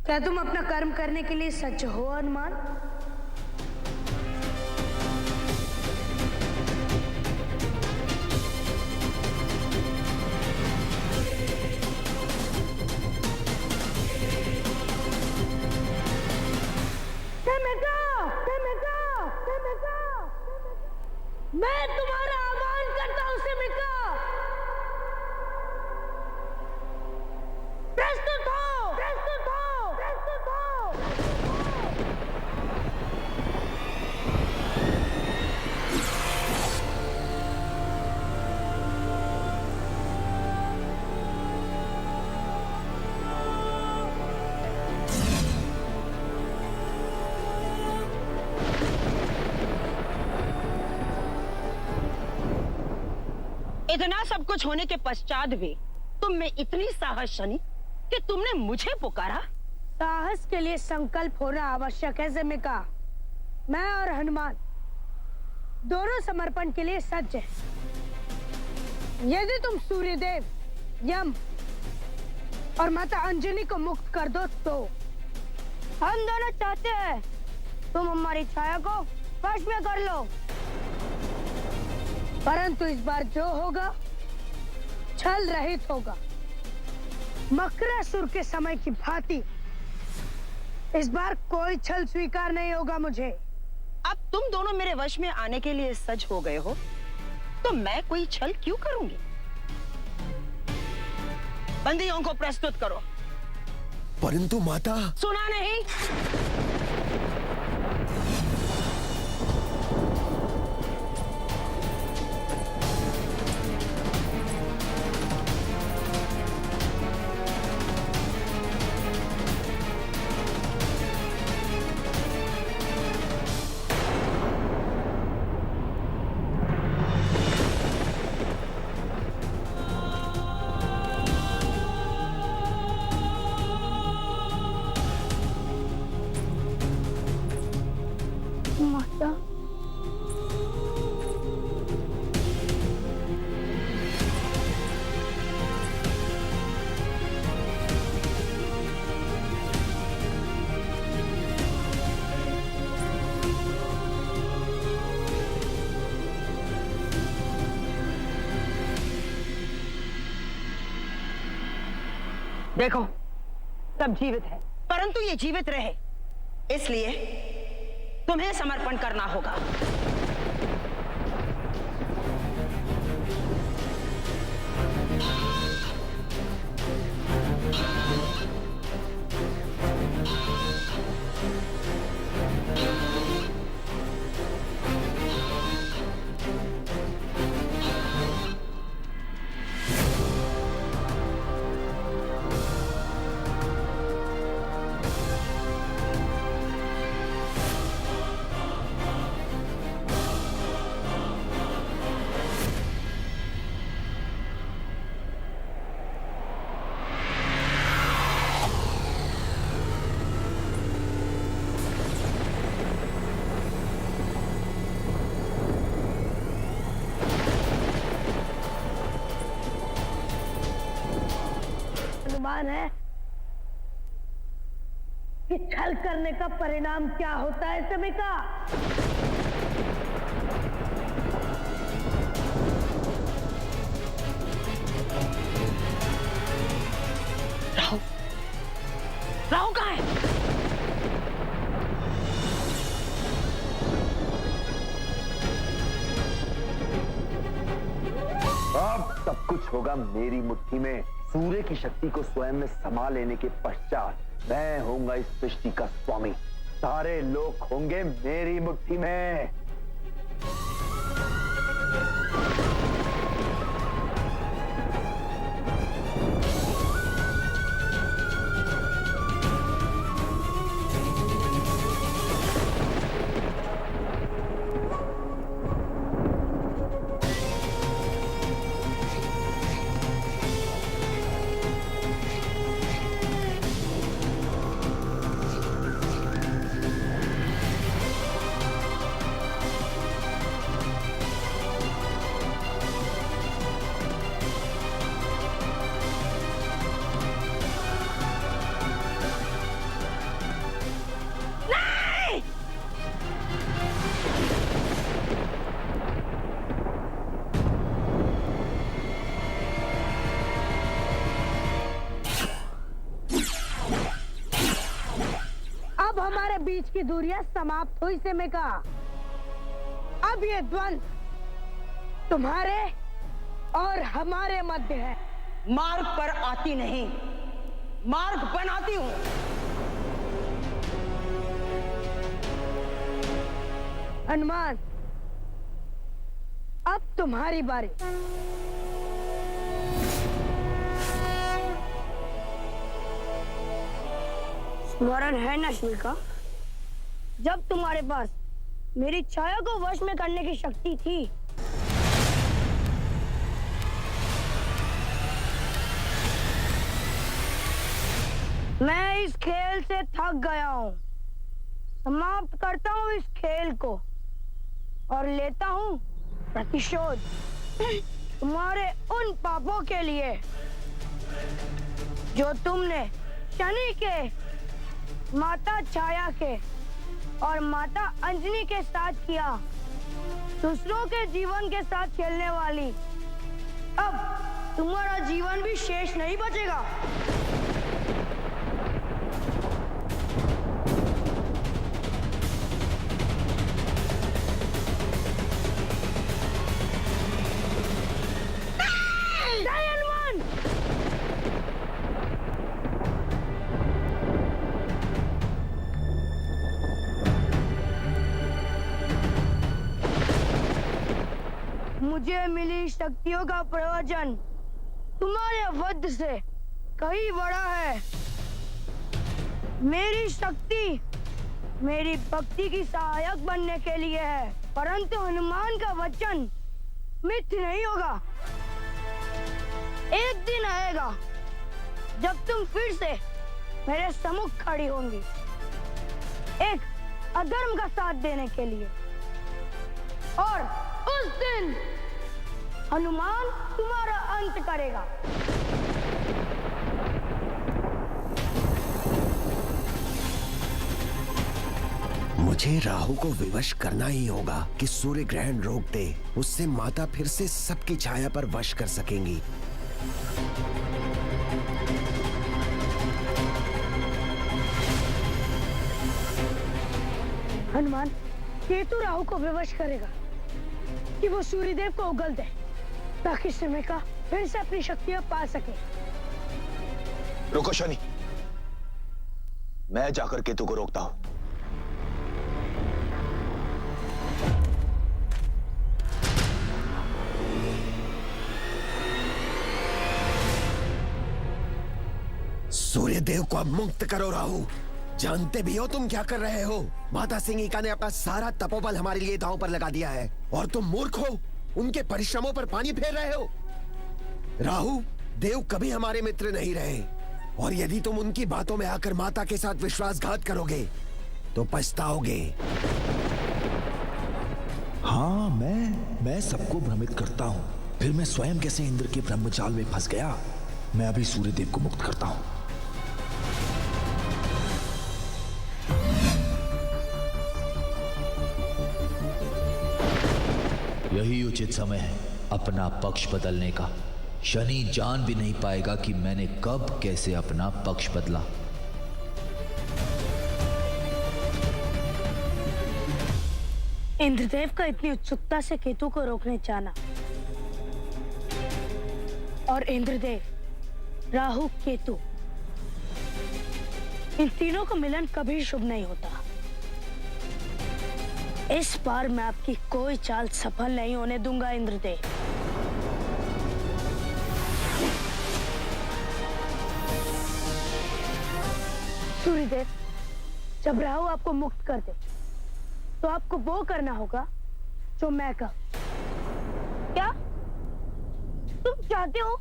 क्या तुम अपना कर्म करने के लिए सच हो हनुमान? मैं तुम्हारा आह्वान करता हूं सिमिका। प्रस्तुत हो, प्रस्तुत हो, प्रस्तुत हो। इतना सब कुछ होने के पश्चात भी तुम में इतनी साहस शनि कि तुमने मुझे पुकारा। साहस के लिए संकल्प होना आवश्यक है सिमिका। मैं और हनुमान दोनों समर्पण के लिए सज्ज हैं। यदि तुम सूर्यदेव, यम और माता अंजनी को मुक्त कर दो तो हम दोनों चाहते हैं तुम हमारी छाया को वश में कर लो। परंतु इस बार जो होगा छल रहित होगा। मकरासुर के समय की भांति इस बार कोई छल स्वीकार नहीं होगा मुझे। अब तुम दोनों मेरे वश में आने के लिए सज हो गए हो तो मैं कोई छल क्यों करूंगी? बंदियों को प्रस्तुत करो। परंतु माता। सुना नहीं? माता, देखो सब जीवित है, परंतु ये जीवित रहे इसलिए तुम्हें समर्पण करना होगा। अनुमान है कि छल करने का परिणाम क्या होता है सिमिका? राहु, राहु कहाँ है? अब सब कुछ होगा मेरी मुट्ठी में। सूर्य की शक्ति को स्वयं में समा लेने के पश्चात मैं होऊंगा इस सृष्टि का स्वामी। सारे लोग होंगे मेरी मुट्ठी में। हमारे बीच की दूरियां समाप्त हुई से मैं कहा। अब ये द्वंद्व तुम्हारे और हमारे मध्य है। मार्ग पर आती नहीं, मार्ग बनाती हूं। हनुमान, अब तुम्हारी बारी। स्मरण है ना शिविका, जब तुम्हारे पास मेरी छाया को वश में करने की शक्ति थी, मैं इस खेल से थक गया हूं। समाप्त करता हूं इस खेल को और लेता हूं प्रतिशोध तुम्हारे उन पापों के लिए जो तुमने शनि के, माता छाया के और माता अंजनी के साथ किया। दूसरों के जीवन के साथ खेलने वाली, अब तुम्हारा जीवन भी शेष नहीं बचेगा। जय हनुमान! मुझे मिली शक्तियों का प्रयोजन तुम्हारे वध से कहीं बड़ा है। मेरी शक्ति मेरी भक्ति की सहायक बनने के लिए है, परंतु हनुमान का वचन मिथ्या नहीं होगा। एक दिन आएगा जब तुम फिर से मेरे सम्मुख खड़ी होंगी, एक अधर्म का साथ देने के लिए, और उस दिन हनुमान तुम्हारा अंत करेगा। मुझे राहु को विवश करना ही होगा कि सूर्य ग्रहण रोक दे। उससे माता फिर से सबकी छाया पर वश कर सकेंगी। हनुमान, केतु राहु को विवश करेगा कि वो सूर्यदेव को उगल दे, ताकि समय का फिर से अपनी शक्तियां पा सके। रुको शनि, मैं जाकर केतु को रोकता हूं। सूर्यदेव को अब मुक्त करो राहु। जानते भी हो तुम क्या कर रहे हो। माता सिंहिका ने अपना सारा तपोबल हमारे लिए दांव पर लगा दिया है और तुम मूर्ख हो, उनके परिश्रमों पर पानी फेर रहे हो। राहु, देव कभी हमारे मित्र नहीं रहे, और यदि तुम उनकी बातों में आकर माता के साथ विश्वासघात करोगे तो पछताओगे। हाँ, मैं सबको भ्रमित करता हूँ, फिर मैं स्वयं कैसे इंद्र के ब्रह्मजाल में फंस गया। मैं अभी सूर्यदेव को मुक्त करता हूँ। यही उचित समय है अपना पक्ष बदलने का। शनि जान भी नहीं पाएगा कि मैंने कब कैसे अपना पक्ष बदला। इंद्रदेव का इतनी उत्सुकता से केतु को रोकने जाना, और इंद्रदेव, राहु, केतु, इन तीनों का मिलन कभी शुभ नहीं होता। इस बार मैं आपकी कोई चाल सफल नहीं होने दूंगा इंद्रदेव। सूर्यदेव, जब राहु आपको मुक्त कर दे तो आपको वो करना होगा जो मैं कहूं। क्या तुम चाहते हो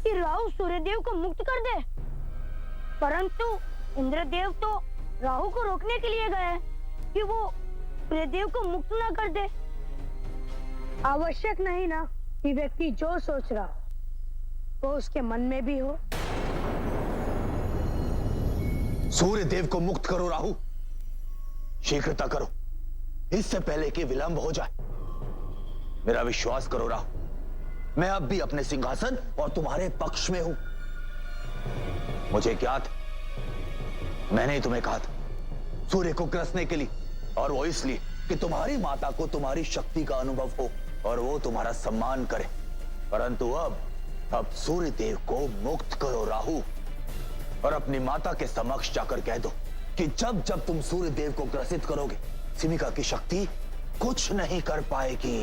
कि राहु सूर्यदेव को मुक्त कर दे? परंतु इंद्रदेव तो राहु को रोकने के लिए गए कि वो सूर्यदेव को मुक्त ना कर दे। आवश्यक नहीं ना कि व्यक्ति जो सोच रहा हो वो उसके मन में भी हो। सूर्यदेव को मुक्त करो राहु, शीघ्रता करो, इससे पहले कि विलंब हो जाए। मेरा विश्वास करो राहु, मैं अब भी अपने सिंहासन और तुम्हारे पक्ष में हूं। मुझे क्या था, मैंने ही तुम्हें कहा था सूर्य को ग्रसने के लिए, और वो इसलिए कि तुम्हारी माता को तुम्हारी शक्ति का अनुभव हो और वो तुम्हारा सम्मान करे। परंतु अब सूर्य देव को मुक्त करो राहु, और अपनी माता के समक्ष जाकर कह दो कि जब जब तुम सूर्य देव को ग्रसित करोगे, सिमिका की शक्ति कुछ नहीं कर पाएगी।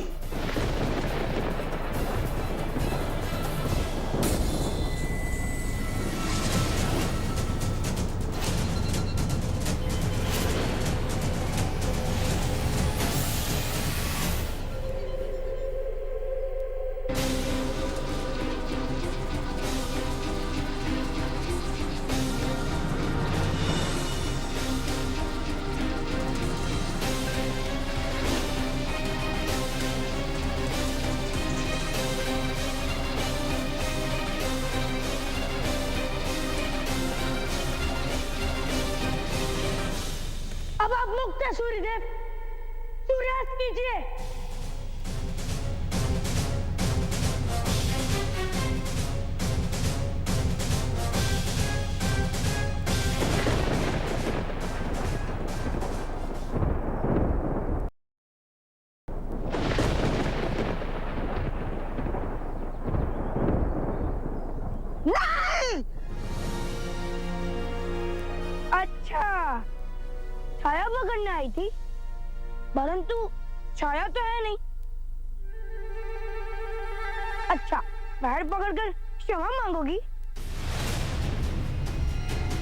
अब आप मुक्त हैं सूर्यदेव, सूर्यास्त कीजिए। नहीं! अच्छा, छाया पकड़ने आई थी, परंतु छाया तो है नहीं। अच्छा, पैर पकड़कर क्षमा मांगोगी?